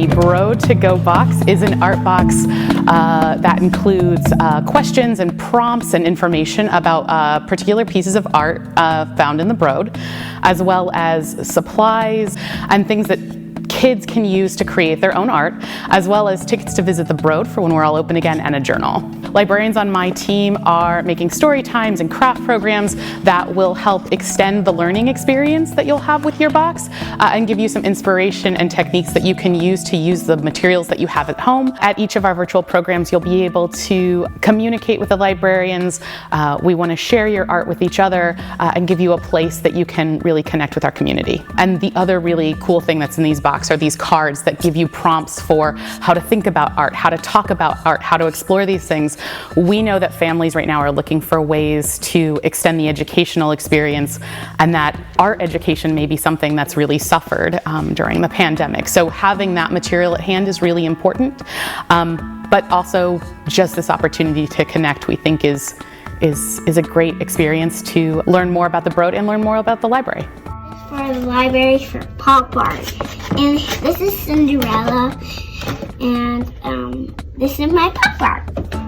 The Broad to Go box is an art box that includes questions and prompts and information about particular pieces of art found in the Broad, as well as supplies and things that kids can use to create their own art, as well as tickets to visit the Broad for when we're all open again, and a journal. Librarians on my team are making story times and craft programs that will help extend the learning experience that you'll have with your box and give you some inspiration and techniques that you can use to use the materials that you have at home. At each of our virtual programs, you'll be able to communicate with the librarians. We want to share your art with each other and give you a place that you can really connect with our community. And the other really cool thing that's in these boxes are these cards that give you prompts for how to think about art, how to talk about art, how to explore these things. We know that families right now are looking for ways to extend the educational experience, and that art education may be something that's really suffered during the pandemic. So having that material at hand is really important, but also just this opportunity to connect, we think is a great experience to learn more about the Broad and learn more about the library. For the library for pop art, and this is Cinderella, and this is my pop art.